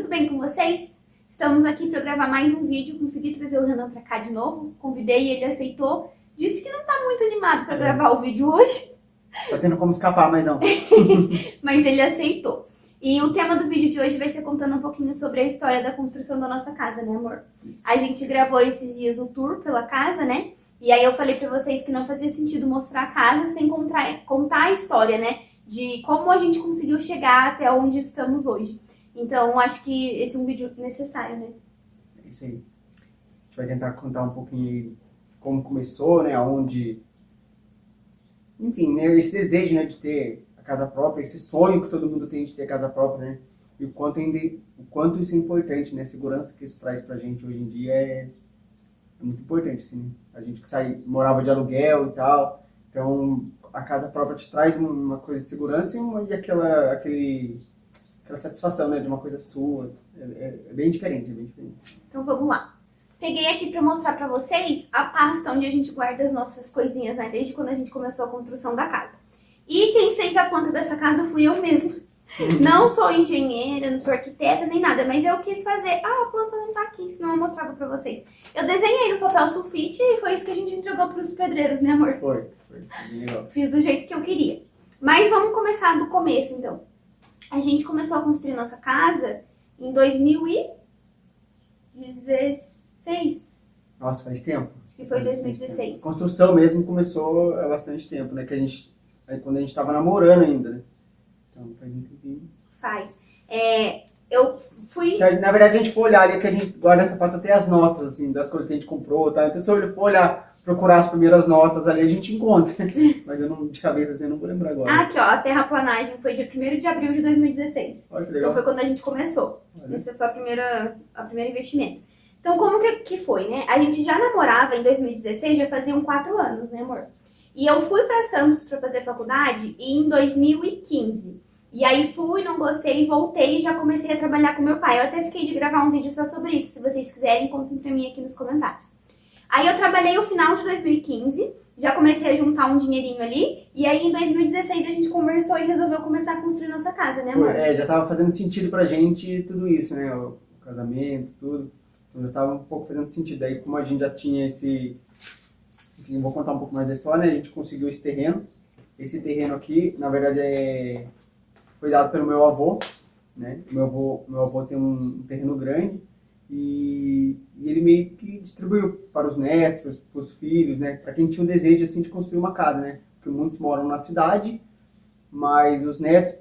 tudo bem com vocês? Estamos aqui para gravar mais um vídeo, consegui trazer o Renan para cá de novo, convidei e ele aceitou, disse que não tá muito animado para gravar o vídeo hoje. Tá tendo como escapar, mas não. Mas ele aceitou. E o tema do vídeo de hoje vai ser contando um pouquinho sobre a história da construção da nossa casa, né, amor? Isso. A gente gravou esses dias o tour pela casa, né? E aí eu falei pra vocês que não fazia sentido mostrar a casa sem contar a história, né? De como a gente conseguiu chegar até onde estamos hoje. Então, acho que esse é um vídeo necessário, né? É isso aí. A gente vai tentar contar um pouquinho como começou, né? Aonde... Enfim, né? Esse desejo, né? De ter a casa própria, esse sonho que todo mundo tem de ter a casa própria, né? E o quanto isso é importante, né? A segurança que isso traz pra gente hoje em dia é muito importante, assim. A gente que morava de aluguel e tal. Então, a casa própria te traz uma coisa de segurança e aquela satisfação, né? De uma coisa sua. É bem diferente, é bem diferente. Então, vamos lá. Peguei aqui pra mostrar pra vocês a pasta onde a gente guarda as nossas coisinhas, né? Desde quando a gente começou a construção da casa. E quem fez a planta dessa casa fui eu mesma. Não sou engenheira, não sou arquiteta, nem nada, mas eu quis fazer. Ah, a planta não tá aqui, senão eu mostrava pra vocês. Eu desenhei no papel sulfite e foi isso que a gente entregou pros pedreiros, né, amor? Foi legal. Fiz do jeito que eu queria. Mas vamos começar do começo, então. A gente começou a construir nossa casa em 2016. Nossa, faz tempo. Acho que foi 2016. A construção mesmo começou há bastante tempo, né? Quando a gente tava namorando ainda, né? Então faz um tempinho. Faz. Eu fui... Na verdade, a gente for olhar ali, que a gente guarda essa pasta até as notas, assim, das coisas que a gente comprou, tá? Então se eu for olhar, procurar as primeiras notas ali, a gente encontra. Mas eu não, de cabeça assim, eu não vou lembrar agora. Ah, aqui ó, a terraplanagem foi dia 1º de abril de 2016. Olha que legal. Então foi quando a gente começou. Olha. Esse foi a primeira investimento. Então como que foi, né? A gente já namorava em 2016, já faziam 4 anos, né, amor? E eu fui pra Santos pra fazer faculdade em 2015. E aí fui, não gostei, voltei e já comecei a trabalhar com meu pai. Eu até fiquei de gravar um vídeo só sobre isso. Se vocês quiserem, contem pra mim aqui nos comentários. Aí eu trabalhei o final de 2015, já comecei a juntar um dinheirinho ali. E aí em 2016 a gente conversou e resolveu começar a construir nossa casa, né, amor? Já tava fazendo sentido pra gente tudo isso, né? O casamento, tudo. Então já tava um pouco fazendo sentido. Aí como a gente já tinha esse... Enfim, vou contar um pouco mais da história, né? A gente conseguiu esse terreno. Esse terreno aqui, na verdade, foi dado pelo meu avô, né? Meu avô tem um terreno grande e ele meio que distribuiu para os netos, para os filhos, né? Para quem tinha um desejo assim de construir uma casa, né? Porque muitos moram na cidade, mas os netos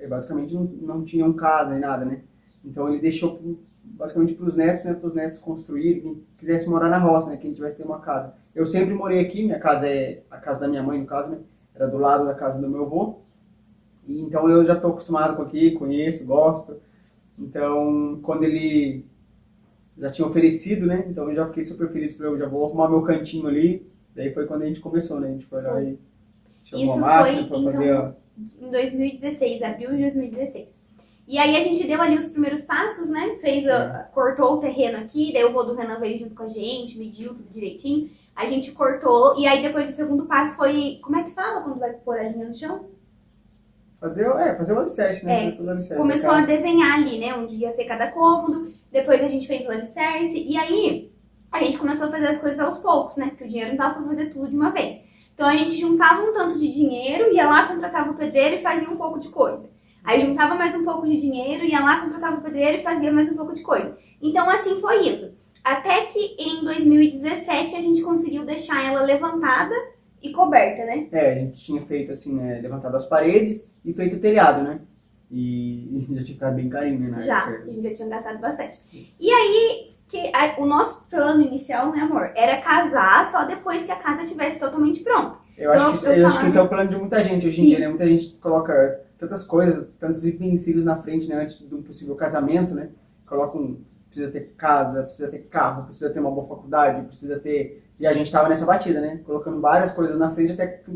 basicamente não tinham casa nem nada, né? Então ele deixou basicamente para os netos, né? Para os netos construírem, quem quisesse morar na roça, né? Quem tivesse ter uma casa. Eu sempre morei aqui, minha casa é a casa da minha mãe, no caso, né? Era do lado da casa do meu avô. E então eu já estou acostumado com aqui, conheço, gosto. Então, quando ele já tinha oferecido, né? Então eu já fiquei super feliz, eu já vou arrumar meu cantinho ali. Daí foi quando a gente começou, né? A gente foi lá e chamou a máquina para fazer em 2016, abril de 2016. E aí a gente deu ali os primeiros passos, né? Cortou o terreno aqui, daí o vô do Renan veio junto com a gente, mediu tudo direitinho. A gente cortou, e aí depois o segundo passo foi... Como é que fala quando vai pôr a linha no chão? Fazer o alicerce, né? Começou a desenhar ali, né? Onde ia ser cada cômodo. Depois a gente fez o alicerce. E aí a gente começou a fazer as coisas aos poucos, né? Porque o dinheiro não dava pra fazer tudo de uma vez. Então a gente juntava um tanto de dinheiro, ia lá, contratava o pedreiro e fazia um pouco de coisa. Aí juntava mais um pouco de dinheiro, ia lá, contratava o pedreiro e fazia mais um pouco de coisa. Então assim foi indo. Até que em 2017 a gente conseguiu deixar ela levantada e coberta, né? A gente tinha feito assim, né? Levantado as paredes e feito o telhado, né? E já tinha ficado bem carinho, né? Já, a gente já tinha gastado bastante. Isso. E aí, o nosso plano inicial, né, amor? Era casar só depois que a casa estivesse totalmente pronta. Eu acho que esse é o plano de muita gente hoje em dia, né? Muita gente coloca tantas coisas, tantos utensílios na frente, né? Antes de um possível casamento, né? Precisa ter casa, precisa ter carro, precisa ter uma boa faculdade, precisa ter... E a gente tava nessa batida, né? Colocando várias coisas na frente até que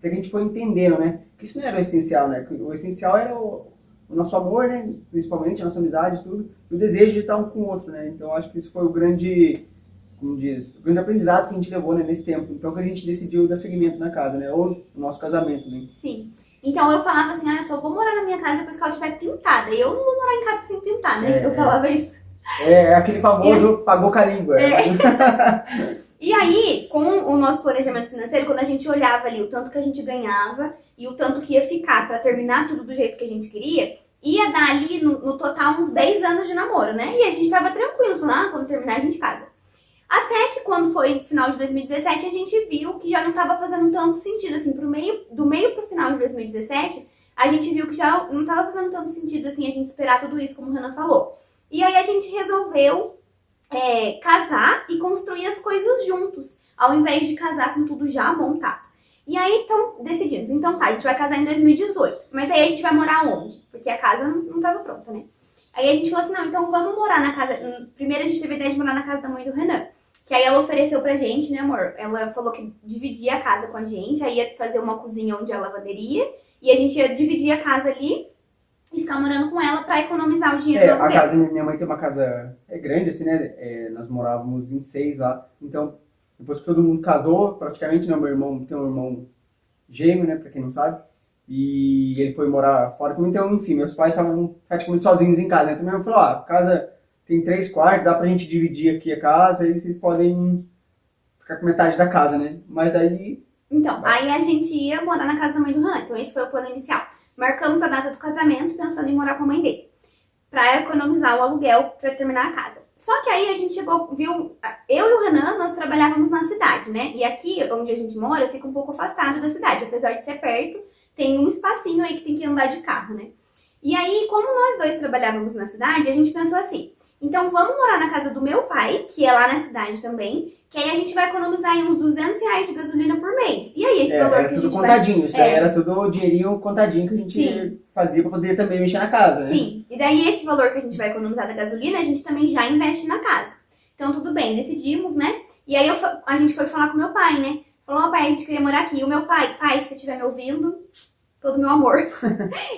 a gente foi entendendo, né? Que isso não era o essencial, né? O essencial era o nosso amor, né? Principalmente, a nossa amizade e tudo. E o desejo de estar um com o outro, né? Então acho que isso foi o grande como diz, o grande aprendizado que a gente levou, né, nesse tempo. Então que a gente decidiu dar seguimento na casa, né? Ou o nosso casamento, né? Sim. Então eu falava assim, eu só vou morar na minha casa depois que ela estiver pintada. E eu não vou morar em casa sem pintar, né? Eu falava isso. É aquele famoso pagou com a língua. E aí, com o nosso planejamento financeiro, quando a gente olhava ali o tanto que a gente ganhava e o tanto que ia ficar pra terminar tudo do jeito que a gente queria, ia dar ali no total uns 10 anos de namoro, né? E a gente tava tranquilo, falando, quando terminar a gente casa. Até que quando foi no final de 2017, a gente viu que já não tava fazendo tanto sentido, assim, do meio pro final de 2017, a gente viu que já não tava fazendo tanto sentido, assim, a gente esperar tudo isso, como o Renan falou. E aí a gente resolveu casar e construir as coisas juntos, ao invés de casar com tudo já montado. E aí, então, decidimos. Então tá, a gente vai casar em 2018. Mas aí a gente vai morar onde? Porque a casa não tava pronta, né? Aí a gente falou assim, não, então vamos morar na casa... Primeiro a gente teve a ideia de morar na casa da mãe do Renan. Que aí ela ofereceu pra gente, né, amor? Ela falou que dividia a casa com a gente, aí ia fazer uma cozinha onde é a lavanderia, e a gente ia dividir a casa ali e ficar morando com ela pra economizar o dinheiro do aluguel. A casa, minha mãe tem uma casa grande, assim, né? Nós morávamos em 6 lá. Então, depois que todo mundo casou, praticamente, né? Meu irmão tem um irmão gêmeo, né? Pra quem não sabe. E ele foi morar fora também. Então, enfim, meus pais estavam praticamente sozinhos em casa, né? Então, minha mãe falou, a casa tem 3 quartos, dá pra gente dividir aqui a casa, aí vocês podem ficar com metade da casa, né? Mas daí... Então, aí a gente ia morar na casa da mãe do Renan. Então, esse foi o plano inicial. Marcamos a data do casamento pensando em morar com a mãe dele, pra economizar o aluguel pra terminar a casa. Só que aí a gente viu, eu e o Renan, nós trabalhávamos na cidade, né? E aqui, onde a gente mora, fica um pouco afastado da cidade. Apesar de ser perto, tem um espacinho aí que tem que andar de carro, né? E aí, como nós dois trabalhávamos na cidade, a gente pensou assim, então vamos morar na casa do meu pai, que é lá na cidade também, que aí a gente vai economizar aí uns R$200 de gasolina por mês. E aí, esse valor que a gente era tudo contadinho, isso daí era tudo o dinheirinho contadinho que a gente fazia pra poder também mexer na casa, né? Sim, e daí esse valor que a gente vai economizar da gasolina, a gente também já investe na casa. Então tudo bem, decidimos, né? E aí a gente foi falar com meu pai, né? Falou, pai, a gente queria morar aqui. E o meu pai, se você estiver me ouvindo, todo meu amor.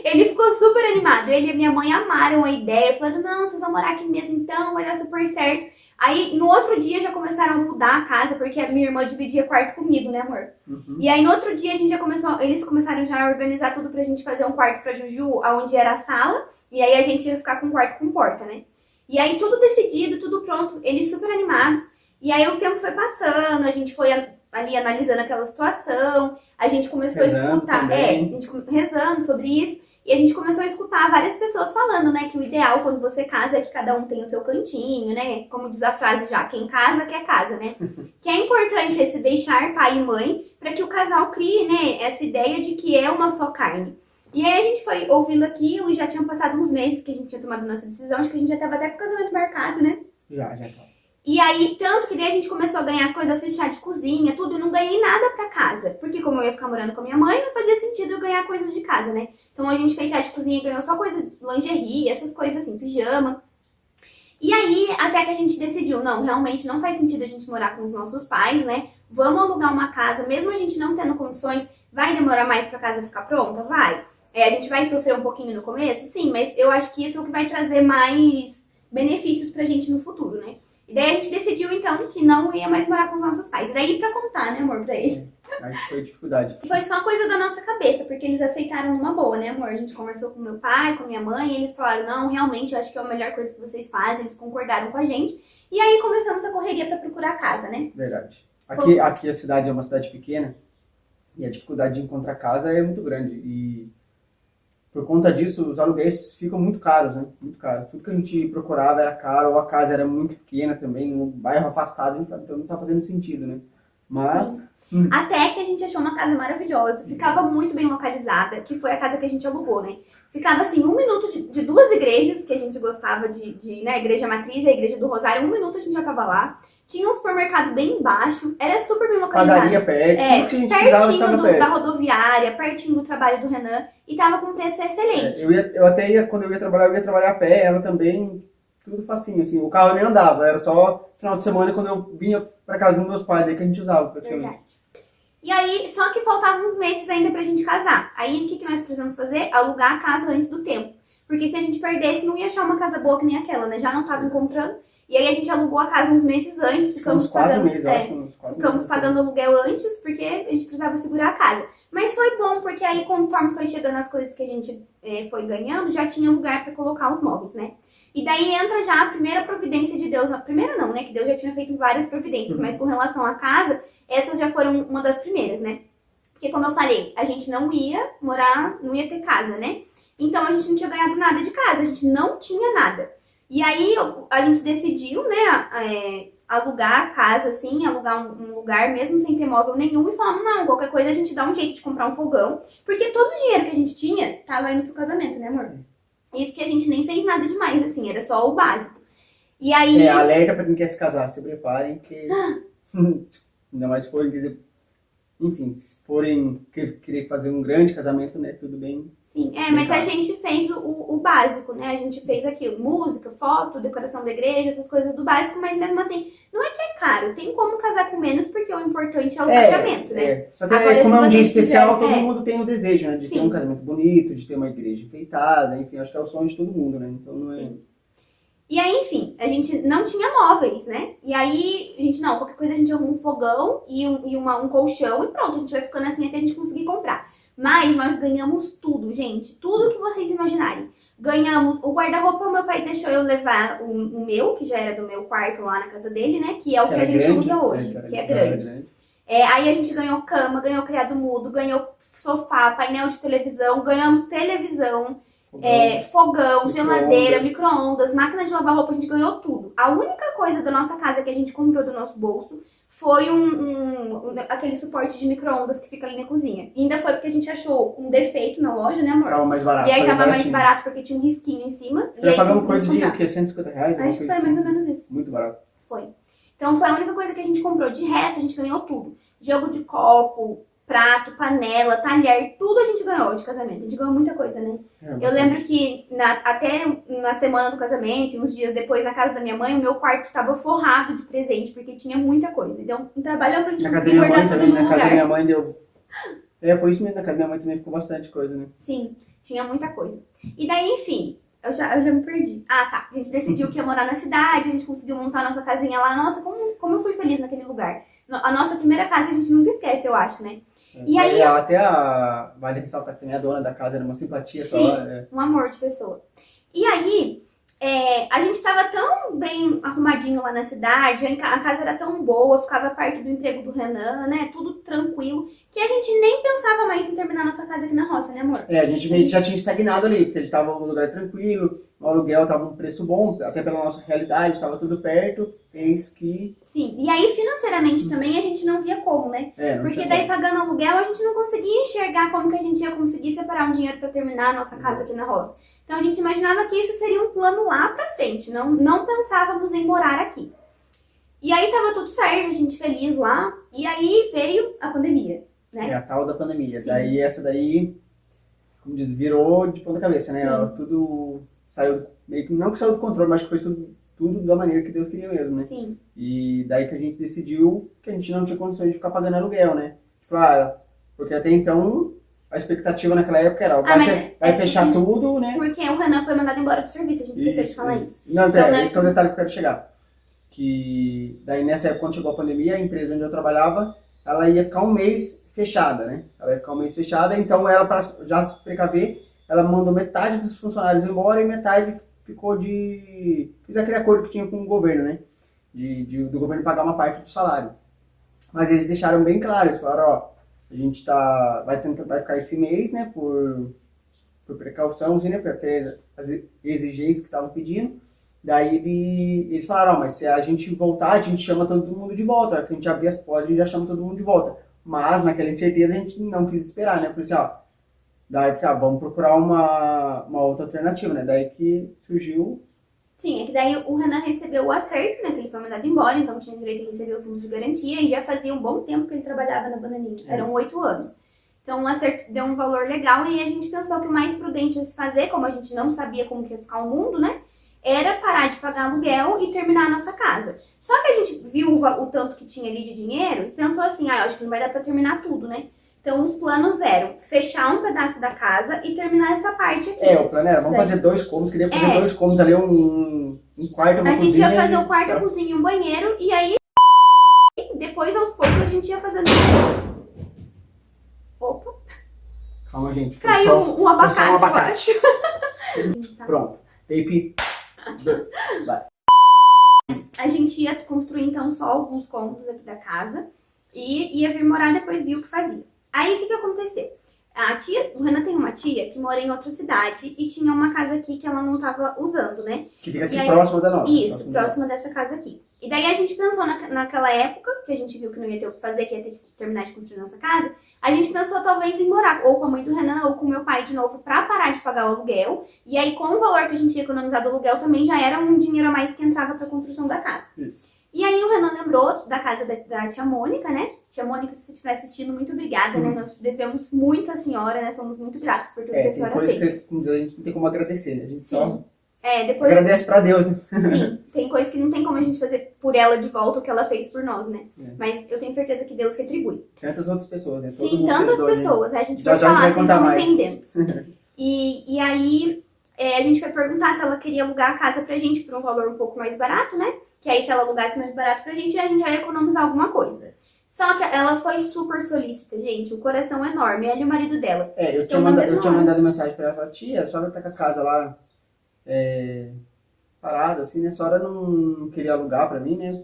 Ele ficou super animado. Ele e minha mãe amaram a ideia. Falaram, não, vocês vão morar aqui mesmo então, vai dar super certo. Aí, no outro dia, já começaram a mudar a casa, porque a minha irmã dividia quarto comigo, né, amor? Uhum. E aí, no outro dia, eles começaram já a organizar tudo pra gente fazer um quarto pra Juju, onde era a sala. E aí, a gente ia ficar com um quarto com porta, né? E aí, tudo decidido, tudo pronto. Eles super animados. E aí, o tempo foi passando, a gente foi ali analisando aquela situação. A gente começou Rezando a escutar, também. a gente rezando sobre isso. E a gente começou a escutar várias pessoas falando, né, que o ideal quando você casa é que cada um tem o seu cantinho, né? Como diz a frase já, quem casa quer casa, né? Que é importante esse deixar pai e mãe para que o casal crie, né, essa ideia de que é uma só carne. E aí a gente foi ouvindo aquilo e já tinham passado uns meses que a gente tinha tomado nossa decisão, acho que a gente já tava até com o casamento marcado, né? Já tá. E aí, tanto que daí a gente começou a ganhar as coisas, eu fiz chá de cozinha, tudo, e não ganhei nada pra casa. Porque como eu ia ficar morando com a minha mãe, não fazia sentido eu ganhar coisas de casa, né? Então a gente fez chá de cozinha e ganhou só coisas, lingerie, essas coisas assim, pijama. E aí, até que a gente decidiu, não, realmente não faz sentido a gente morar com os nossos pais, né? Vamos alugar uma casa, mesmo a gente não tendo condições, vai demorar mais pra casa ficar pronta? Vai. A gente vai sofrer um pouquinho no começo? Sim, mas eu acho que isso é o que vai trazer mais benefícios pra gente no futuro, né? E daí a gente decidiu, então, que não ia mais morar com os nossos pais. E daí pra contar, né, amor, pra ele. Aí foi dificuldade. Foi só coisa da nossa cabeça, porque eles aceitaram numa boa, né, amor? A gente conversou com meu pai, com minha mãe, e eles falaram, não, realmente, eu acho que é a melhor coisa que vocês fazem. Eles concordaram com a gente. E aí começamos a correria pra procurar casa, né? Verdade. Aqui a cidade é uma cidade pequena e a dificuldade de encontrar casa é muito grande. E por conta disso, os aluguéis ficam muito caros, né? Muito caros. Tudo que a gente procurava era caro, ou a casa era muito pequena também, um bairro afastado, então não tá fazendo sentido, né? Mas... Até que a gente achou uma casa maravilhosa, ficava muito bem localizada, que foi a casa que a gente alugou, né? Ficava assim, 1 minuto de 2 igrejas que a gente gostava né? A igreja matriz e a igreja do Rosário, 1 minuto a gente já tava lá. Tinha um supermercado bem embaixo, era super bem localizado. Padaria perto, tudo que a gente precisava estava perto. Da rodoviária, pertinho do trabalho do Renan, e tava com um preço excelente. Eu até ia, quando eu ia trabalhar a pé, ela também, tudo facinho, assim, o carro nem andava, era só final de semana quando eu vinha pra casa dos meus pais, daí que a gente usava praticamente. Verdade. E aí, só que faltavam uns meses ainda pra gente casar. Aí, o que nós precisamos fazer? Alugar a casa antes do tempo. Porque se a gente perdesse, não ia achar uma casa boa que nem aquela, né? Já não tava encontrando. E aí a gente alugou a casa uns meses antes, ficamos Uns 4 pagando, meses, eu acho. Uns 4 ficamos meses. pagando aluguel antes, porque a gente precisava segurar a casa. Mas foi bom, porque aí conforme foi chegando as coisas que a gente foi ganhando, já tinha lugar pra colocar os móveis, né? E daí entra já a primeira providência de Deus. A primeira não, né? Que Deus já tinha feito várias providências, mas com relação à casa, essas já foram uma das primeiras, né? Porque como eu falei, a gente não ia morar, não ia ter casa, né? Então a gente não tinha ganhado nada de casa, a gente não tinha nada. E aí a gente decidiu, né, alugar a casa, assim, alugar um lugar mesmo sem ter móvel nenhum e falamos, não, qualquer coisa a gente dá um jeito de comprar um fogão, porque todo o dinheiro que a gente tinha tava indo pro casamento, né, amor? Isso que a gente nem fez nada demais, assim, era só o básico. E aí... Alerta pra quem quer se casar, se preparem, porque ainda mais se forem, quer dizer, enfim, se forem querer fazer um grande casamento, né, tudo bem. Sim, mas a gente fez o básico, né? A gente fez aquilo, música, foto, decoração da igreja, essas coisas do básico, mas mesmo assim, não é que é caro, tem como casar com menos, porque o importante é o sacramento, né? Só que Agora, como é um se dia vocês especial, quiserem, todo mundo tem o desejo, né, de ter um casamento bonito, de ter uma igreja enfeitada, enfim, acho que é o sonho de todo mundo, né? Então não é... Sim. E aí, enfim, a gente não tinha móveis, né? E aí, a gente, não, qualquer coisa a gente arruma um fogão e um colchão e pronto, a gente vai ficando assim até a gente conseguir comprar. Mas nós ganhamos tudo, gente, tudo que vocês imaginarem. Ganhamos o guarda-roupa, o meu pai deixou eu levar o meu, que já era do meu quarto lá na casa dele, né? Que é o que a gente usa hoje, que é grande. Aí a gente ganhou cama, ganhou criado mudo, ganhou sofá, painel de televisão, ganhamos televisão. Fogão, geladeira, micro-ondas, máquina de lavar roupa, a gente ganhou tudo. A única coisa da nossa casa que a gente comprou do nosso bolso foi aquele suporte de micro-ondas que fica ali na cozinha. E ainda foi porque a gente achou um defeito na loja, né, amor? Tava mais barato. E aí tava mais barato porque tinha um risquinho em cima. Você pagando coisa de o quê? R$150? Acho que foi mais ou menos isso. Muito barato. Foi. Então foi a única coisa que a gente comprou. De resto, a gente ganhou tudo. Jogo de copo, prato, panela, talher, tudo a gente ganhou de casamento. A gente ganhou muita coisa, né? Eu lembro que até na semana do casamento, e uns dias depois, na casa da minha mãe, o meu quarto tava forrado de presente, porque tinha muita coisa. Então, um trabalho pra gente conseguir guardar tudo no lugar. Na casa da minha mãe deu... foi isso mesmo, na casa da minha mãe também ficou bastante coisa, né? Sim, tinha muita coisa. E daí, enfim, eu já me perdi. Ah, tá. A gente decidiu que ia morar na cidade, a gente conseguiu montar a nossa casinha lá. Nossa, como eu fui feliz naquele lugar. A nossa primeira casa a gente nunca esquece, eu acho, né? E aí, até vale ressaltar que também a dona da casa era uma simpatia. Sim, só, um amor de pessoa. E aí, a gente tava tão bem arrumadinho lá na cidade, a casa era tão boa, ficava perto do emprego do Renan, né? Tudo tranquilo, que a gente nem pensava mais em terminar nossa casa aqui na roça, né, amor? A gente meio que já tinha estagnado ali, porque a gente tava num lugar tranquilo, o aluguel tava um preço bom, até pela nossa realidade, estava tudo perto, eis que... Sim, e aí financeiramente também a gente não via como, né? Porque daí pagando aluguel a gente não conseguia enxergar como que a gente ia conseguir separar um dinheiro pra terminar a nossa casa aqui na roça. Então a gente imaginava que isso seria um plano lá pra frente, não pensávamos em morar aqui. E aí tava tudo certo, a gente feliz lá, e aí veio a pandemia, né? A tal da pandemia. Sim. Daí essa daí, como diz, virou de ponta cabeça, né? Tudo saiu, meio que não que saiu do controle, mas que foi tudo da maneira que Deus queria mesmo, né? Sim. E daí que a gente decidiu que a gente não tinha condições de ficar pagando aluguel, né? Porque até então a expectativa naquela época era, vai fechar tudo, né? Porque o Renan foi mandado embora do serviço, a gente esqueceu de falar isso. Não, então, esse é o detalhe que eu quero chegar. Que daí nessa época, quando chegou a pandemia, a empresa onde eu trabalhava, ela ia ficar um mês fechada, né? Ela ia ficar um mês fechada, então ela, para já se precaver, ela mandou metade dos funcionários embora e metade ficou fiz aquele acordo que tinha com o governo, né? Do governo pagar uma parte do salário. Mas eles deixaram bem claro, eles falaram, a gente vai ficar esse mês, né, por precaução, assim, né, para ter as exigências que estavam pedindo. Daí eles falaram, mas se a gente voltar, a gente chama todo mundo de volta. Que a gente abrir as portas, a gente já chama todo mundo de volta. Mas naquela incerteza a gente não quis esperar, né? Falei assim, daí vamos procurar uma outra alternativa, né? Daí que surgiu... Sim, é que daí o Renan recebeu o acerto, né? Que ele foi mandado embora, então tinha direito a receber o fundo de garantia. E já fazia um bom tempo que ele trabalhava na Bananinha. Eram 8 anos. Então o acerto deu um valor legal e a gente pensou que o mais prudente a se fazer, como a gente não sabia como que ia ficar o mundo, né? Era parar de pagar aluguel e terminar a nossa casa. Só que a gente viu o tanto que tinha ali de dinheiro e pensou assim, eu acho que não vai dar pra terminar tudo, né? Então, os planos eram fechar um pedaço da casa e terminar essa parte aqui. O plano era, vamos fazer 2 cômodos, queria fazer 2 cômodos ali, um quarto, uma A cozinha. gente ia fazer o quarto, a cozinha e um banheiro, e aí, depois, aos poucos, a gente ia fazendo... Opa! Calma, gente. Caiu um abacate, eu acho. Pronto. Tape 2. Vai. A gente ia construir, então, só alguns cômodos aqui da casa e ia vir morar depois, viu o que fazia. Aí, o que aconteceu? O Renan tem uma tia que mora em outra cidade e tinha uma casa aqui que ela não tava usando, né? Que fica aqui próxima da nossa. Isso, próxima dessa casa aqui. E daí a gente pensou naquela época, que a gente viu que não ia ter o que fazer, que ia ter que terminar de construir nossa casa, a gente pensou talvez em morar ou com a mãe do Renan ou com o meu pai de novo pra parar de pagar o aluguel. E aí com o valor que a gente ia economizar do aluguel também já era um dinheiro a mais que entrava pra construção da casa. Isso. E aí o Renan lembrou da casa da tia Mônica, né? Tia Mônica, se você estiver assistindo, muito obrigada, né? Nós devemos muito à senhora, né? Somos muito gratos por tudo que a senhora fez. Tem coisa que a gente não tem como agradecer, né? A gente só depois... agradece pra Deus, né? Sim, tem coisa que não tem como a gente fazer por ela de volta o que ela fez por nós, né? Mas eu tenho certeza que Deus retribui. Tantas outras pessoas, né? Todo Sim, mundo tantas perdoa, pessoas. Né? A gente Já vai falar, vai vocês contar vão mais. entendendo. E aí, a gente foi perguntar se ela queria alugar a casa pra gente por um valor um pouco mais barato, né? Que aí se ela alugasse mais barato pra gente, a gente já ia economizar alguma coisa. Só que ela foi super solícita, gente. Um coração enorme. Ela e o marido dela. Eu tinha mandado mensagem pra ela, falei, tia, a senhora tá com a casa lá parada, assim, né? A senhora não queria alugar pra mim, né?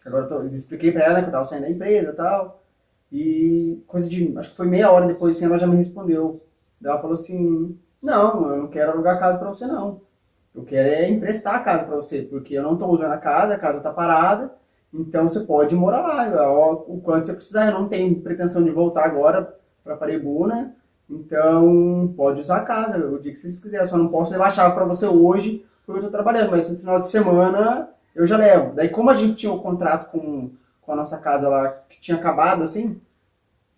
Agora eu expliquei pra ela, né, que eu tava saindo da empresa e tal. E coisa de, acho que foi meia hora depois, assim, ela já me respondeu. Daí ela falou assim, não, eu não quero alugar a casa pra você, não. Eu quero emprestar a casa pra você, porque eu não tô usando a casa tá parada, então você pode morar lá, o quanto você precisar. Eu não tenho pretensão de voltar agora pra Parebu, então pode usar a casa, o dia que vocês quiserem. Eu só não posso levar a chave pra você hoje, porque eu tô trabalhando, mas no final de semana eu já levo. Daí como a gente tinha um contrato com a nossa casa lá, que tinha acabado, assim,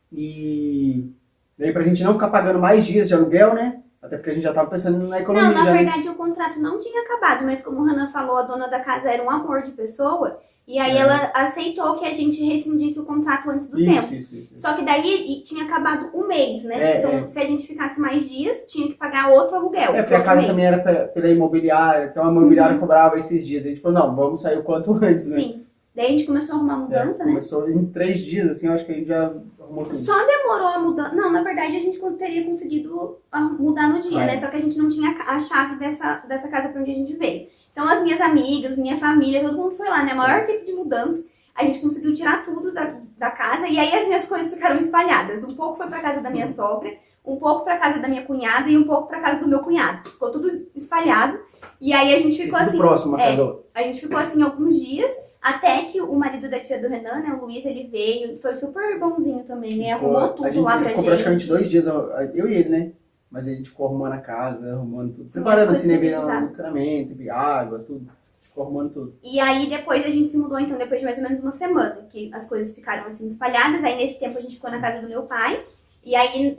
e daí pra gente não ficar pagando mais dias de aluguel, né? Até porque a gente já tava pensando na economia. Não, na verdade o contrato não tinha acabado, mas como o Renan falou, a dona da casa era um amor de pessoa, e aí ela aceitou que a gente rescindisse o contrato antes do tempo. Isso. Só que daí tinha acabado um mês, né? Então, se a gente ficasse mais dias, tinha que pagar outro aluguel. Porque a casa também era pela imobiliária, então a imobiliária cobrava esses dias. Daí a gente falou, não, vamos sair o quanto antes, né? Sim. Daí a gente começou a arrumar a mudança, né? Começou em 3 dias, assim, eu acho que a gente já arrumou tudo. Só demorou a mudança. Não, na verdade a gente teria conseguido mudar no dia, né? Só que a gente não tinha a chave dessa casa pra onde a gente veio. Então as minhas amigas, minha família, todo mundo foi lá, né? A maior equipe de mudança. A gente conseguiu tirar tudo da casa e aí as minhas coisas ficaram espalhadas. Um pouco foi pra casa da minha sogra, um pouco pra casa da minha cunhada e um pouco pra casa do meu cunhado. Ficou tudo espalhado. E aí a gente ficou assim... próximo, a gente ficou assim alguns dias, até que o marido da tia do Renan, né, o Luiz, ele veio, foi super bonzinho também, né? Arrumou tudo lá pra gente. Ficou praticamente 2 dias, eu e ele, né? Mas a gente ficou arrumando a casa, arrumando tudo. Preparando assim, né? Veio encanamento, água, tudo. Ficou arrumando tudo. E aí depois a gente se mudou, então, depois de mais ou menos uma semana, que as coisas ficaram assim espalhadas. Aí nesse tempo a gente ficou na casa do meu pai. E aí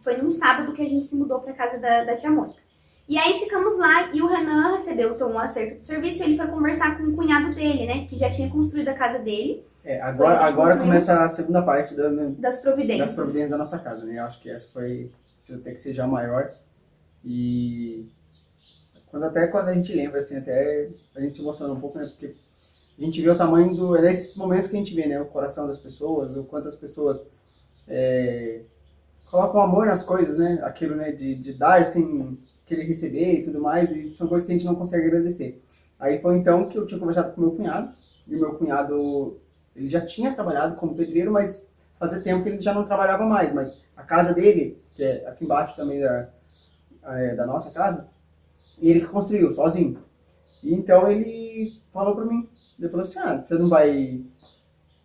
foi num sábado que a gente se mudou pra casa da tia Mônica. E aí ficamos lá e o Renan recebeu então, um acerto do serviço e ele foi conversar com o cunhado dele, né? Que já tinha construído a casa dele. Agora começa a segunda parte das providências. Da nossa casa, né? Eu acho que essa foi, até que seja a maior. E quando a gente lembra, assim, até a gente se emociona um pouco, né? Porque a gente vê o tamanho é nesses momentos que a gente vê, né? O coração das pessoas, o quanto as pessoas colocam amor nas coisas, né? Aquilo, né? De dar sem querer receber e tudo mais, e são coisas que a gente não consegue agradecer. Aí foi então que eu tinha conversado com o meu cunhado, e o meu cunhado, ele já tinha trabalhado como pedreiro, mas fazia tempo que ele já não trabalhava mais, mas a casa dele, que é aqui embaixo também da nossa casa, ele que construiu, sozinho. E então ele falou pra mim, ele falou assim, você não vai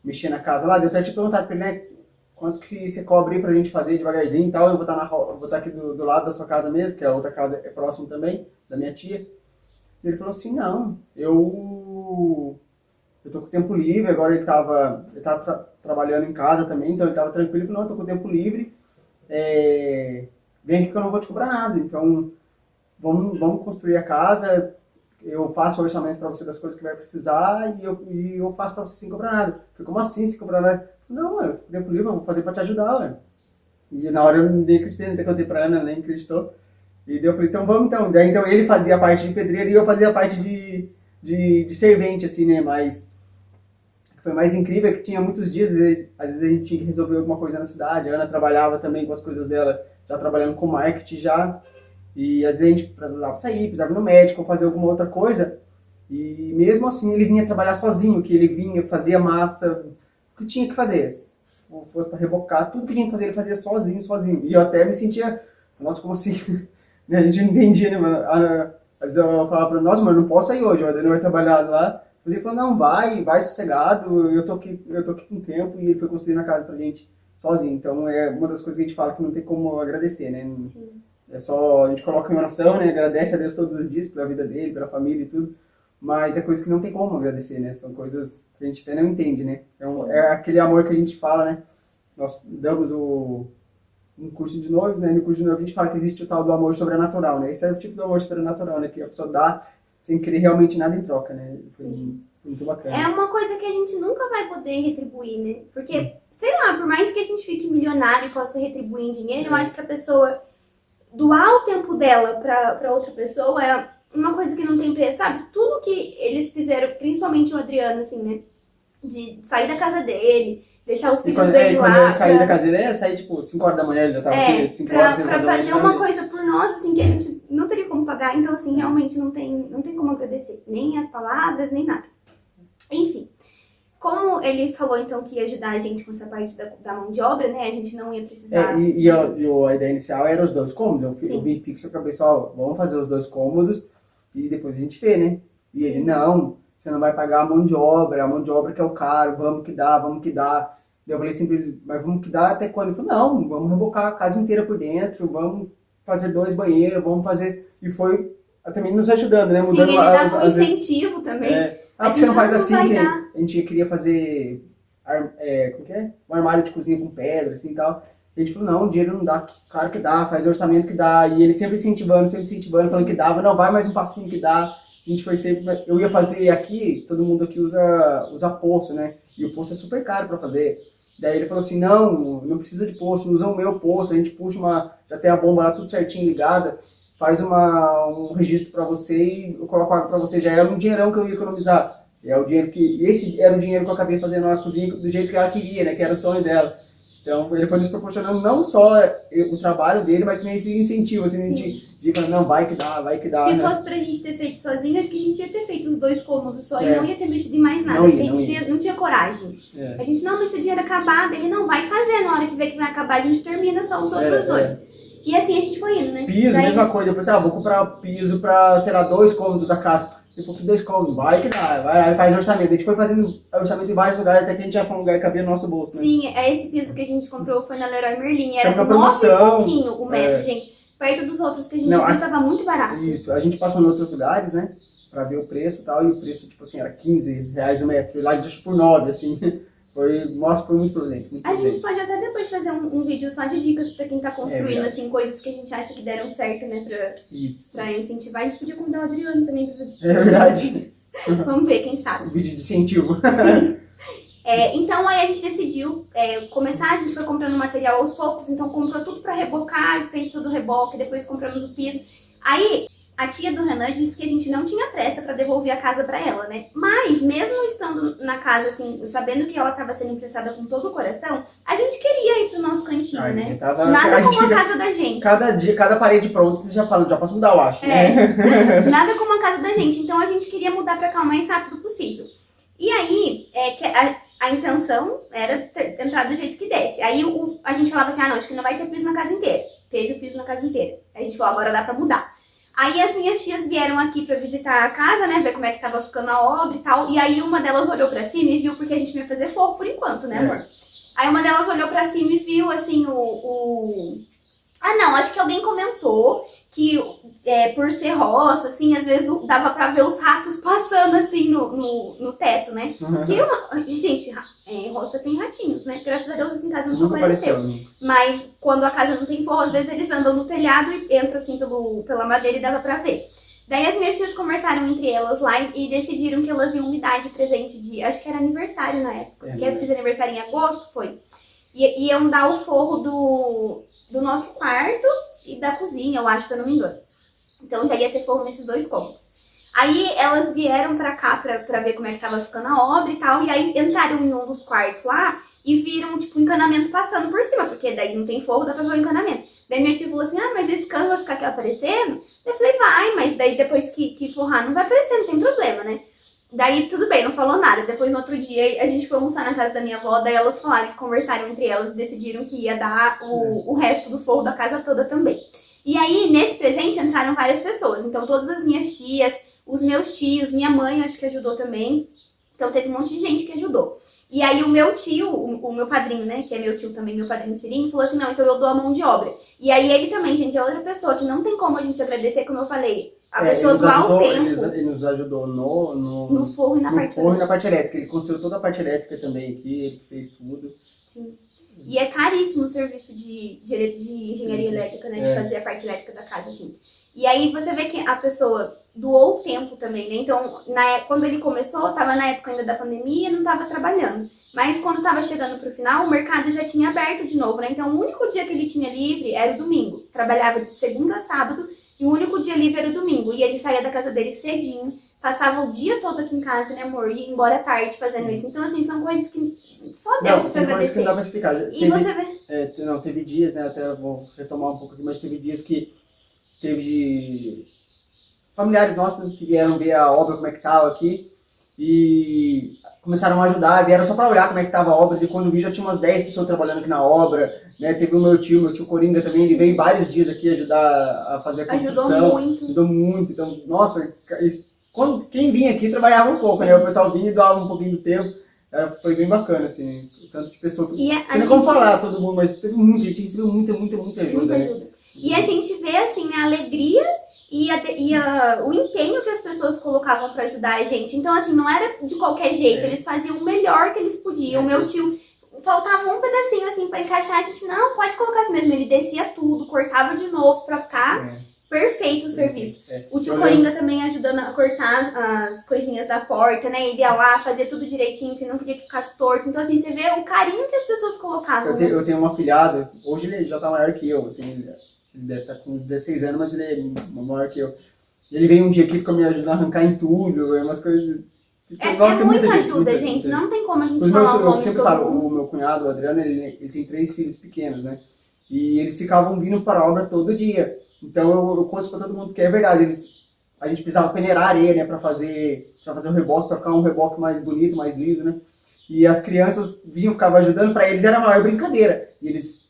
mexer na casa lá? Eu até tinha perguntado pra ele, né, quanto que você cobra aí pra gente fazer devagarzinho e tal, eu vou estar aqui do lado da sua casa mesmo, que a outra casa é próximo também, da minha tia. Ele falou assim, não, eu tô com tempo livre, agora ele tava trabalhando em casa também, então ele tava tranquilo, ele falou, não, eu tô com tempo livre, vem aqui que eu não vou te cobrar nada, então vamos construir a casa, eu faço o orçamento para você das coisas que vai precisar e eu faço para você sem cobrar nada. Eu falei, como assim sem cobrar nada? Não, eu tô com tempo livre, eu vou fazer para te ajudar, ué. E na hora eu nem acreditei, até contei pra Ana, ela nem acreditou. E daí eu falei, então vamos então. Daí então ele fazia a parte de pedreiro e eu fazia a parte de servente, assim, né? Mas foi mais incrível que tinha muitos dias, às vezes a gente tinha que resolver alguma coisa na cidade. A Ana trabalhava também com as coisas dela, já trabalhando com marketing já. E às vezes a gente precisava sair, precisava ir no médico ou fazer alguma outra coisa. E mesmo assim ele vinha trabalhar sozinho, que ele vinha, fazia massa, o que tinha que fazer. Se fosse para rebocar, tudo que tinha que fazer ele fazia sozinho. E eu até me sentia, nossa, como assim? A gente não entendia, né, mano? Às vezes eu falava pra ele, nossa, mano, não posso sair hoje, o Adriano vai trabalhar lá. Mas ele falou, não, vai sossegado, eu tô aqui com tempo, e ele foi construindo a casa pra gente sozinho. Então é uma das coisas que a gente fala que não tem como agradecer, né? Sim. É só, a gente coloca em oração, né? Agradece a Deus todos os dias pela vida dele, pela família e tudo. Mas é coisa que não tem como agradecer, né? São coisas que a gente até não entende, né? É aquele amor que a gente fala, né? Nós damos um curso de noivos, né? No curso de noivos a gente fala que existe o tal do amor sobrenatural, né? Esse é o tipo do amor sobrenatural, né? Que a pessoa dá sem querer realmente nada em troca, né? Foi muito bacana. É uma coisa que a gente nunca vai poder retribuir, né? Porque, sei lá, por mais que a gente fique milionário e possa retribuir em dinheiro, eu acho que a pessoa doar o tempo dela pra outra pessoa é uma coisa que não tem preço, sabe? Tudo que eles fizeram, principalmente o Adriano, assim, né? De sair da casa dele, deixar os filhos dele lá. Quando eu saí da casa dele, eu saí tipo 5 horas da manhã, ele já tava aqui, 5 horas, 6 horas da manhã. Pra fazer uma coisa por nós, assim, que a gente não teria como pagar, então, assim, realmente não tem como agradecer. Nem as palavras, nem nada. Enfim. Como ele falou, então, que ia ajudar a gente com essa parte da mão de obra, né? A gente não ia precisar... A ideia inicial era os 2 cômodos. Eu vim fixo com a pessoa, vamos fazer os 2 cômodos e depois a gente vê, né? E ele, não, você não vai pagar a mão de obra que é o caro, vamos que dá. Daí eu falei sempre, mas vamos que dá até quando? Ele falou, não, vamos rebocar a casa inteira por dentro, vamos fazer 2 banheiros, vamos fazer... E foi também nos ajudando, né? Mudando. Sim, ele dava um incentivo também. Porque você não faz assim, que a gente queria fazer como que é? Um armário de cozinha com pedra, assim e tal. E a gente falou, não, o dinheiro não dá, claro que dá, faz orçamento que dá. E ele sempre incentivando, falando que dava, não, vai mais um passinho que dá. A gente foi sempre, eu ia fazer aqui, todo mundo aqui usa poço, né? E o poço é super caro pra fazer. Daí ele falou assim, não precisa de poço, usa o meu poço, a gente puxa já tem a bomba lá tudo certinho ligada. Faz um registro para você e eu coloco água para você. Já era um dinheirão que eu ia economizar. Esse era o dinheiro que eu acabei fazendo na cozinha do jeito que ela queria, né? Que era o sonho dela. Então ele foi nos proporcionando não só o trabalho dele, mas também esse incentivo, assim, de falar, não, vai que dá. Se fosse pra gente ter feito sozinho, acho que a gente ia ter feito os 2 cômodos só e não ia ter mexido em mais nada, porque a gente não tinha coragem. A gente, não, mas se o dinheiro acabar, ele não vai fazer, na hora que vê que vai acabar, a gente termina só os outros 2. E assim a gente foi indo, né? Piso, mesma coisa. Eu falei assim, vou comprar piso pra, sei lá, 2 cômodos da casa. Tipo, 2 cômodos, vai que dá. Vai, faz orçamento. A gente foi fazendo orçamento em vários lugares, até que a gente achou um lugar que cabia no nosso bolso, né? Sim, esse piso que a gente comprou foi na Leroy Merlin. Era 9 e pouquinho o metro, gente. Perto dos outros que a gente viu, tava muito barato. Isso, a gente passou em outros lugares, né? Pra ver o preço e tal. E o preço, tipo assim, era R$15 o metro. E lá deixou por 9, assim. Foi muito prudente. A gente pode até depois fazer um vídeo só de dicas pra quem tá construindo, assim, coisas que a gente acha que deram certo, né, pra incentivar. A gente podia convidar o Adriano também pra fazer. É verdade. Vamos ver, quem sabe. Um vídeo de incentivo. Sim. Então aí a gente decidiu começar, a gente foi comprando material aos poucos, então comprou tudo pra rebocar, fez todo o reboque, depois compramos o piso. Aí a tia do Renan disse que a gente não tinha pressa pra devolver a casa pra ela, né? Mas, mesmo estando na casa, assim, sabendo que ela tava sendo emprestada com todo o coração, a gente queria ir pro nosso cantinho, né? Nada como a casa da gente. Cada parede pronta, você já fala, já posso mudar, eu acho. Né? Nada como a casa da gente. Então, a gente queria mudar pra cá o mais rápido possível. E aí, a intenção era entrar do jeito que desse. Aí, a gente falava assim, não, acho que não vai ter piso na casa inteira. Teve o piso na casa inteira. Aí a gente falou, agora dá pra mudar. Aí as minhas tias vieram aqui pra visitar a casa, né, ver como é que tava ficando a obra e tal. E aí uma delas olhou pra cima e viu, porque a gente ia fazer forro por enquanto, né, amor? Aí uma delas olhou pra cima e viu, assim, não, acho que alguém comentou que por ser roça, assim, às vezes dava pra ver os ratos passando, assim, no teto, né? Gente, roça tem ratinhos, né? Graças a Deus aqui em casa nunca apareceu. Mas quando a casa não tem forro, às vezes eles andam no telhado e entram, assim, pela madeira e dava pra ver. Daí as minhas tias conversaram entre elas lá e decidiram que elas iam me dar de presente acho que era aniversário na época. Que eu fiz aniversário em agosto, foi. E iam dar o forro do nosso quarto e da cozinha, eu acho, se eu não me engano. Então já ia ter forro nesses 2 cômodos. Aí elas vieram pra cá pra ver como é que tava ficando a obra e tal. E aí entraram em um dos quartos lá e viram, tipo, o encanamento passando por cima. Porque daí não tem forro, dá pra ver o encanamento. Daí minha tia falou assim, mas esse cano vai ficar aqui aparecendo? Eu falei, vai, mas daí depois que forrar não vai aparecer, não tem problema, né? Daí tudo bem, não falou nada. Depois no outro dia a gente foi almoçar na casa da minha avó, daí elas falaram que conversaram entre elas e decidiram que ia dar o resto do forro da casa toda também. E aí, nesse presente, entraram várias pessoas. Então, todas as minhas tias, os meus tios, minha mãe, acho que ajudou também. Então, teve um monte de gente que ajudou. E aí, o meu tio, o meu padrinho, né, que é meu tio também, meu padrinho Cirinho, falou assim, não, então eu dou a mão de obra. E aí, ele também, gente, é outra pessoa que não tem como a gente agradecer, como eu falei. A pessoa doar o tempo. Ele nos ajudou no forro e na parte forro e na parte elétrica. Ele construiu toda a parte elétrica também aqui, ele fez tudo. Sim. E é caríssimo o serviço de engenharia elétrica, né? De fazer a parte elétrica da casa, assim. E aí você vê que a pessoa doou o tempo também, né? Então, quando ele começou, tava na época ainda da pandemia, não tava trabalhando. Mas quando tava chegando pro final, o mercado já tinha aberto de novo, né? Então, o único dia que ele tinha livre era o domingo. Trabalhava de segunda a sábado e o único dia livre era o domingo. E ele saía da casa dele cedinho, passava o dia todo aqui em casa, né, amor? E ia embora à tarde fazendo isso. Então, assim, são coisas que só Deus pra agradecer. Que não dá pra explicar. Você vê... teve dias, né, até vou retomar um pouco aqui, mas teve dias que teve familiares nossos que vieram ver a obra, como é que tava aqui, e começaram a ajudar, vieram só para olhar como é que tava a obra, e quando vi já tinha umas 10 pessoas trabalhando aqui na obra, né? Teve o meu tio Coringa também, ele veio vários dias aqui ajudar a fazer a construção. Ajudou muito, então, nossa, quem vinha aqui trabalhava um pouco, né? O pessoal vinha e doava um pouquinho do tempo, foi bem bacana, assim, o tanto de pessoa que... Não como falar todo mundo, mas teve muita gente, recebeu muita ajuda. Muita ajuda. Né? E a gente vê, assim, a alegria e o empenho que as pessoas colocavam para ajudar a gente. Então, assim, não era de qualquer jeito, eles faziam o melhor que eles podiam. O meu tio, faltava um pedacinho, assim, para encaixar, a gente, não, pode colocar assim mesmo. Ele descia tudo, cortava de novo para ficar perfeito o serviço. O tio Coringa também ajudando a cortar as coisinhas da porta, né? Ele ia lá, fazia tudo direitinho, que não queria que ficasse torto. Então, assim, você vê o carinho que as pessoas colocavam. Eu tenho uma afilhada, hoje ele já tá maior que eu, assim, ele deve estar com 16 anos, mas ele é maior que eu. Ele veio um dia aqui e ficou me ajudando a arrancar entulho, umas coisas... muita ajuda, gente. Não tem como a gente falar o nome eu sempre falo, o meu cunhado, o Adriano, ele tem 3 filhos pequenos, né? E eles ficavam vindo para a obra todo dia. Então eu conto para todo mundo que é verdade. A gente precisava peneirar areia, né? Para fazer o reboque, para ficar um reboque mais bonito, mais liso, né? E as crianças vinham, ficavam ajudando, para eles era a maior brincadeira. E eles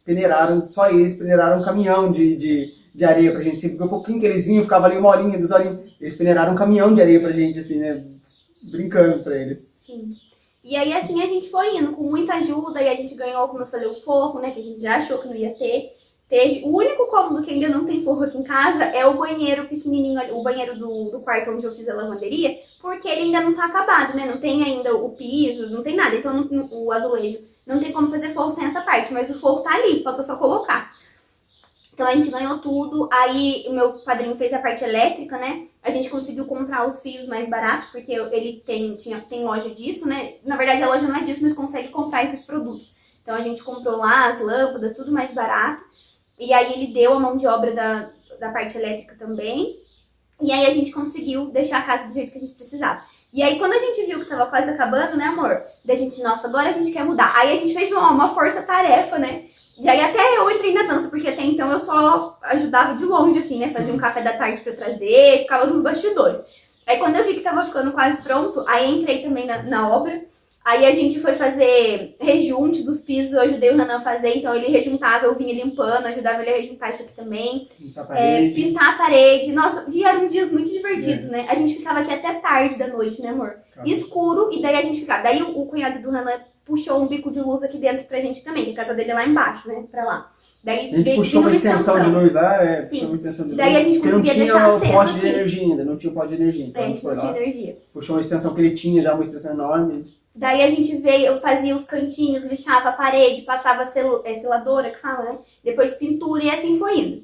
só eles peneiraram um caminhão de areia pra gente. Sempre que um pouquinho que eles vinham, ficava ali uma horinha, 2 horinhas. Eles peneiraram um caminhão de areia pra gente, assim, né? Brincando pra eles. Sim. E aí, assim, a gente foi indo com muita ajuda e a gente ganhou, como eu falei, o forro, né? Que a gente já achou que não ia ter. O único cômodo que ainda não tem forro aqui em casa é o banheiro pequenininho, o banheiro do quarto onde eu fiz a lavanderia, porque ele ainda não tá acabado, né? Não tem ainda o piso, não tem nada. Então, o azulejo. Não tem como fazer forro sem essa parte, mas o forro tá ali, falta só colocar. Então a gente ganhou tudo, aí o meu padrinho fez a parte elétrica, né? A gente conseguiu comprar os fios mais baratos, porque ele tem loja disso, né? Na verdade a loja não é disso, mas consegue comprar esses produtos. Então a gente comprou lá as lâmpadas, tudo mais barato. E aí ele deu a mão de obra da parte elétrica também. E aí a gente conseguiu deixar a casa do jeito que a gente precisava. E aí, quando a gente viu que tava quase acabando, né, amor? Daí a gente, nossa, agora a gente quer mudar. Aí a gente fez uma força-tarefa, né? E aí até eu entrei na dança, porque até então eu só ajudava de longe, assim, né? Fazia um café da tarde pra eu trazer, ficava nos bastidores. Aí quando eu vi que tava ficando quase pronto, aí entrei também na obra. Aí a gente foi fazer rejunte dos pisos, eu ajudei o Renan a fazer, então ele rejuntava, eu vinha limpando, ajudava ele a rejuntar isso aqui também. Pintar a parede. Nossa, e eram dias muito divertidos, né? A gente ficava aqui até tarde da noite, né, amor? Escuro, e daí a gente ficava. Daí o cunhado do Renan puxou um bico de luz aqui dentro pra gente também, que a casa dele é lá embaixo, né, pra lá. Daí a gente puxou uma extensão de luz lá, puxou uma extensão de luz. Daí a gente conseguia deixar aceso. Não tinha o poste de energia ainda, não tinha o poste de energia. Então a gente não tinha energia. Puxou uma extensão que ele tinha já, uma extensão enorme. Daí a gente veio, eu fazia os cantinhos, lixava a parede, passava seladora, que fala, né? Depois pintura e assim foi indo.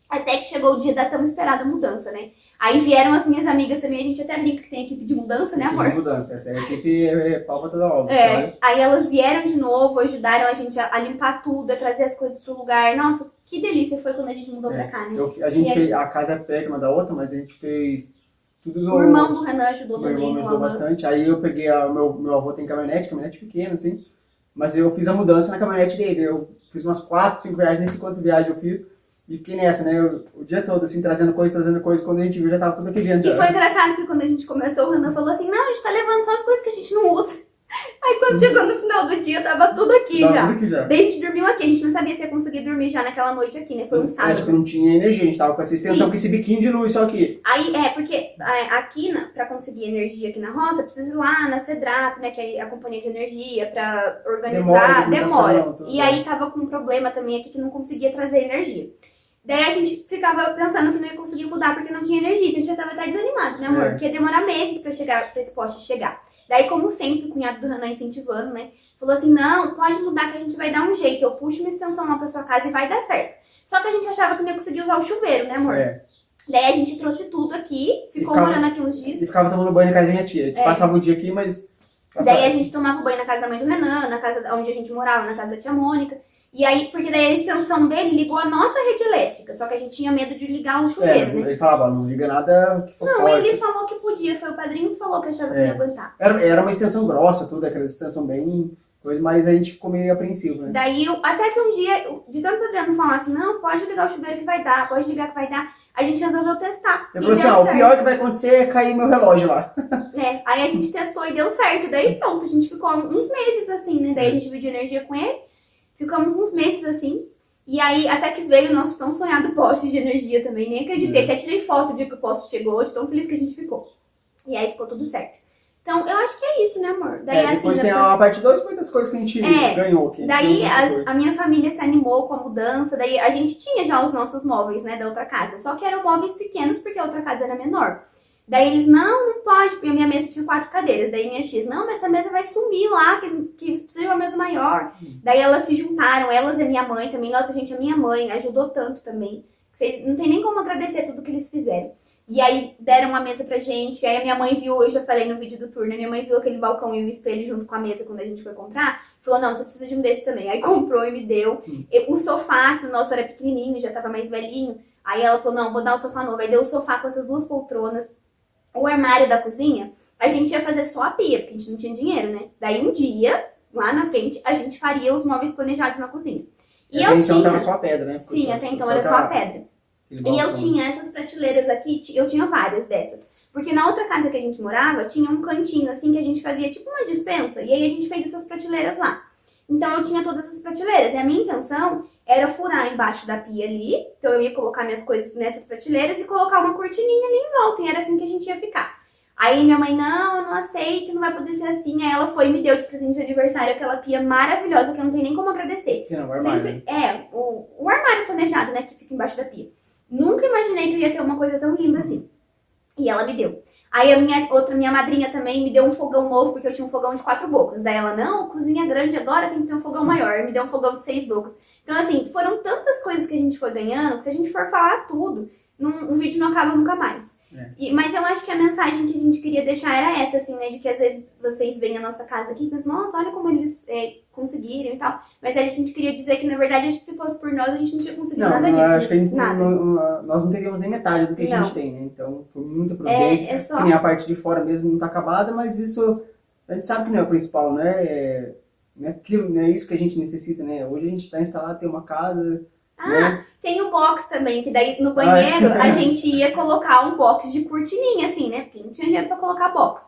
Até que chegou o dia da tão esperada mudança, né? Aí vieram as minhas amigas também, a gente até brinca que tem equipe de mudança, né, amor? Equipe de mudança, essa equipe é pau pra toda obra. Aí elas vieram de novo, ajudaram a gente a limpar tudo, a trazer as coisas pro lugar. Nossa, que delícia foi quando a gente mudou pra cá, né? A gente fez, a casa é perto uma da outra, mas a gente fez tudo no... O irmão do Renan ajudou meu também. Meu irmão me ajudou bastante. Aí eu peguei, meu avô tem caminhonete pequena, assim. Mas eu fiz a mudança na caminhonete dele. Eu fiz umas 4, 5 viagens, nem sei quantas viagens eu fiz. E fiquei nessa, né? O dia todo, assim, trazendo coisa. Quando a gente viu, já tava tudo aqui dentro. E foi engraçado que quando a gente começou, o Renan falou assim, não, a gente tá levando só as coisas que a gente não usa. Aí quando chegou no final do dia, tava tudo aqui já. Tudo aqui já. Daí a gente dormiu aqui, a gente não sabia se ia conseguir dormir já naquela noite aqui, né? Foi um sábado. Acho que não tinha energia, a gente tava com essa extensão, com esse biquinho de luz só aqui. Aí, porque aqui, pra conseguir energia aqui na roça, precisa ir lá na CEDRAP, né, que é a companhia de energia, pra organizar, demora. E aí tava com um problema também aqui que não conseguia trazer energia. Daí a gente ficava pensando que não ia conseguir mudar porque não tinha energia, então a gente já tava até desanimado, né, amor? Porque ia demorar meses pra esse poste chegar. Daí, como sempre, o cunhado do Renan incentivando, né, falou assim, não, pode mudar que a gente vai dar um jeito, eu puxo uma extensão lá pra sua casa e vai dar certo. Só que a gente achava que não ia conseguir usar o chuveiro, né, amor? Daí a gente trouxe tudo aqui, ficou morando aqui uns dias. E ficava tomando banho na casa da minha tia. A gente passava um dia aqui, mas... Daí a gente tomava banho na casa da mãe do Renan, na casa onde a gente morava, na casa da tia Mônica. E aí, porque daí a extensão dele ligou a nossa rede elétrica, só que a gente tinha medo de ligar o chuveiro, né? Ele falava, não liga nada que for forte. Ele falou que podia, foi o padrinho que falou que achava que ia aguentar. Era uma extensão grossa, tudo, aquela extensão bem... mas a gente ficou meio apreensivo, né? Daí, até que um dia, de tanto o Adriano falar assim, não, pode ligar o chuveiro que vai dar, pode ligar que vai dar, a gente resolveu testar. Ele falou assim, o pior que vai acontecer é cair meu relógio lá. Aí a gente testou e deu certo. Daí pronto, a gente ficou uns meses assim, né? Daí a gente dividiu energia com ele. Ficamos uns meses assim. E aí, até que veio o nosso tão sonhado poste de energia também. Nem acreditei. Até tirei foto do dia que o poste chegou, de tão feliz que a gente ficou. E aí ficou tudo certo. Então, eu acho que é isso, né, amor? Daí, depois tem a parte 2, foi das coisas que a gente ganhou. Daí a minha família se animou com a mudança. Daí a gente tinha já os nossos móveis, né, da outra casa. Só que eram móveis pequenos porque a outra casa era menor. Daí eles, não pode, porque a minha mesa tinha 4 cadeiras. Daí minha tia, não, mas essa mesa vai sumir lá, que precisa de uma mesa maior. Daí elas se juntaram, elas e a minha mãe também. Nossa, gente, a minha mãe ajudou tanto também. Vocês não tem nem como agradecer tudo que eles fizeram. E aí deram uma mesa pra gente. Aí a minha mãe viu, eu já falei no vídeo do tour, né? Minha mãe viu aquele balcão e o espelho junto com a mesa quando a gente foi comprar. Falou, não, você precisa de um desse também. Aí comprou e me deu. O sofá, que o nosso era pequenininho, já tava mais velhinho. Aí ela falou, não, vou dar o sofá novo. Aí deu o sofá com essas 2 poltronas. O armário da cozinha, a gente ia fazer só a pia, porque a gente não tinha dinheiro, né? Daí um dia, lá na frente, a gente faria os móveis planejados na cozinha. E até então tava só a pedra, né? Sim, até então era só a pedra. E eu tinha essas prateleiras aqui, eu tinha várias dessas. Porque na outra casa que a gente morava, tinha um cantinho assim que a gente fazia tipo uma despensa. E aí a gente fez essas prateleiras lá. Então eu tinha todas essas prateleiras. E a minha intenção era furar embaixo da pia ali. Então eu ia colocar minhas coisas nessas prateleiras e colocar uma cortininha ali em volta. E era assim que a gente ia ficar. Aí minha mãe, não, eu não aceito, não vai poder ser assim. Aí ela foi e me deu de presente de aniversário aquela pia maravilhosa que eu não tenho nem como agradecer. Não, o armário. O armário planejado, né, que fica embaixo da pia. Nunca imaginei que eu ia ter uma coisa tão linda assim. E ela me deu. Aí a minha madrinha também me deu um fogão novo, porque eu tinha um fogão de 4 bocas. Daí ela, não, cozinha grande agora tem que ter um fogão maior. Me deu um fogão de 6 bocas. Então, assim, foram tantas coisas que a gente foi ganhando, que se a gente for falar tudo, o vídeo não acaba nunca mais. Mas eu acho que a mensagem que a gente queria deixar era essa, assim, né? De que às vezes vocês veem a nossa casa aqui e pensam, nossa, olha como eles conseguiram e tal. Mas aí a gente queria dizer que, na verdade, acho que se fosse por nós, a gente não tinha conseguido nada disso. Acho que nós não teríamos nem metade do que a gente tem, né? Então, foi muita prudência. Que nem a parte de fora mesmo não tá acabada, mas isso, a gente sabe que não é o principal, né? Não é isso que a gente necessita, né? Hoje a gente tá instalado, tem uma casa... né? Tem o box também, que daí no banheiro a gente ia colocar um box de cortininha, assim, né? Porque não tinha dinheiro pra colocar box.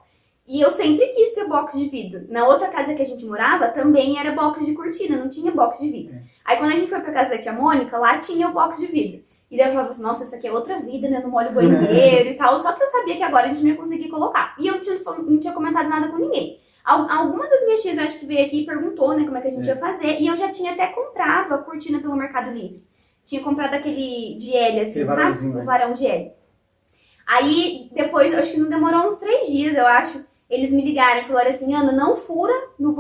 E eu sempre quis ter box de vidro. Na outra casa que a gente morava, também era box de cortina, não tinha box de vidro. Aí quando a gente foi pra casa da tia Mônica, lá tinha o box de vidro. E daí eu falava assim, nossa, isso aqui é outra vida, né? Não molho o banheiro e tal. Só que eu sabia que agora a gente não ia conseguir colocar. E eu não tinha comentado nada com ninguém. Alguma das minhas tias, eu acho que veio aqui e perguntou, né, como é que a gente ia fazer. E eu já tinha até comprado a cortina pelo Mercado Livre. Tinha comprado aquele de L, assim, sabe? O varão de L. Aí, depois, acho que não demorou uns 3 dias, eu acho. Eles me ligaram e falaram assim, Ana, não fura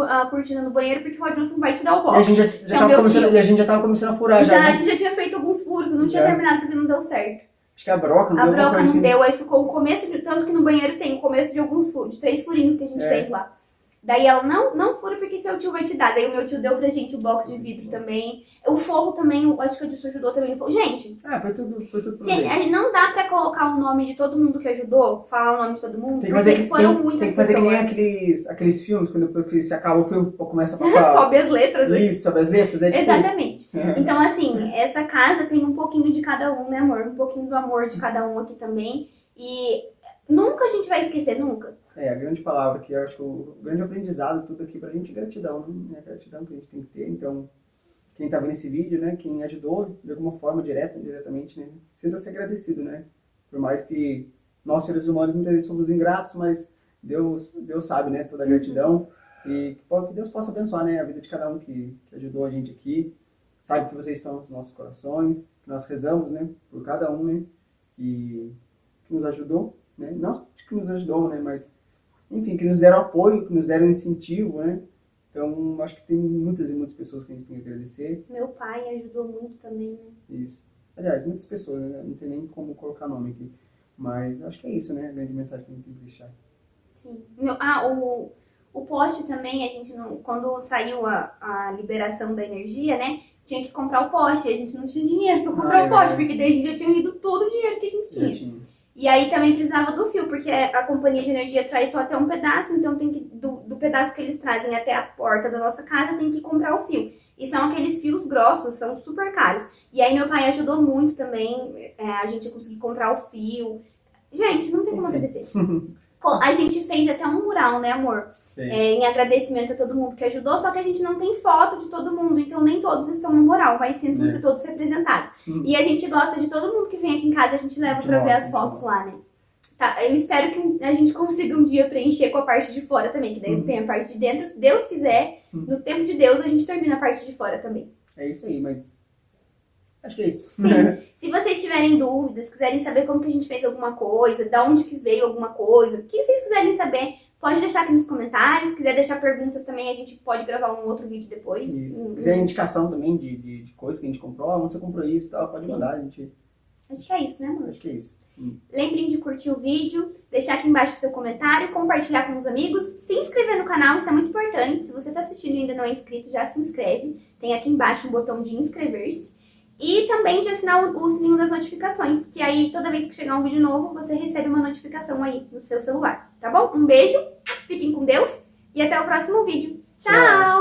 a cortina no banheiro porque o Adilson vai te dar o box. E a gente já tava começando a furar. A gente já tinha feito alguns furos, não tinha terminado porque não deu certo. Acho que a broca não A deu broca alguma coisa não assim. deu, aí ficou o começo, tanto que no banheiro tem o começo de alguns furos, de 3 furinhos que a gente fez lá. Daí ela, não fura porque seu tio vai te dar. Daí o meu tio deu pra gente o box de vidro também. O forro também, eu acho que o Edson ajudou também no forro. Gente, Foi tudo por sim, vez. não dá pra colocar o nome de todo mundo que ajudou, falar o nome de todo mundo, Tem que fazer, porque foram muitas tem que fazer que nem pessoas. aqueles filmes, quando se acaba o filme, começa a passar. Sobe as letras aqui. Isso, sobe as letras, é tipo Exatamente. isso. Então, assim, essa casa tem um pouquinho de cada um, né, amor? Um pouquinho do amor de cada um aqui também. E nunca a gente vai esquecer, nunca. A grande palavra que eu acho que o grande aprendizado tudo aqui pra gente é gratidão, né? A gratidão que a gente tem que ter. Então, quem tá vendo esse vídeo, né, quem ajudou de alguma forma, direta ou indiretamente, né, sinta-se agradecido, né? Por mais que nós, seres humanos, muitas vezes somos ingratos, mas Deus sabe, né, toda a gratidão. E que Deus possa abençoar, né, a vida de cada um que ajudou a gente aqui. Sabe que vocês estão nos nossos corações, que nós rezamos, né, por cada um, né, que nos ajudou, né? Não que nos ajudou, né, mas enfim, que nos deram apoio, que nos deram incentivo, né? Então, acho que tem muitas e muitas pessoas que a gente tem que agradecer. Meu pai ajudou muito também, né? Isso. Aliás, muitas pessoas, né? Não tem nem como colocar nome aqui. Mas acho que é isso, né? A grande mensagem que a gente tem que deixar. Sim. O poste também, a gente não. Quando saiu a liberação da energia, né? Tinha que comprar o poste. E a gente não tinha dinheiro pra comprar o poste, porque daí a gente já tinha ido todo o dinheiro que a gente tinha. E aí também precisava do fio, porque a companhia de energia traz só até um pedaço, então tem que, do pedaço que eles trazem até a porta da nossa casa, tem que comprar o fio. E são aqueles fios grossos, são super caros. E aí meu pai ajudou muito também, a gente conseguir comprar o fio. Gente, não tem como agradecer. A gente fez até um mural, né, amor? Em agradecimento a todo mundo que ajudou, só que a gente não tem foto de todo mundo, então nem todos estão no mural, mas sintam-se todos representados. E a gente gosta de todo mundo que vem aqui em casa, a gente leva pra ver as fotos lá, né? Tá, eu espero que a gente consiga um dia preencher com a parte de fora também, que daí tem a parte de dentro, se Deus quiser, no tempo de Deus a gente termina a parte de fora também. É isso aí, mas acho que é isso. Sim. Se vocês tiverem dúvidas, quiserem saber como que a gente fez alguma coisa, de onde que veio alguma coisa, o que vocês quiserem saber, pode deixar aqui nos comentários. Se quiser deixar perguntas também, a gente pode gravar um outro vídeo depois. Isso. Se quiser indicação também de coisas que a gente comprou, onde você comprou isso e tal, pode mandar, a gente... Acho que é isso, né, amor? Acho que é isso. Lembrem de curtir o vídeo, deixar aqui embaixo o seu comentário, compartilhar com os amigos, se inscrever no canal, isso é muito importante. Se você está assistindo e ainda não é inscrito, já se inscreve. Tem aqui embaixo um botão de inscrever-se. E também de assinar o sininho das notificações, que aí toda vez que chegar um vídeo novo, você recebe uma notificação aí no seu celular, tá bom? Um beijo, fiquem com Deus e até o próximo vídeo. Tchau!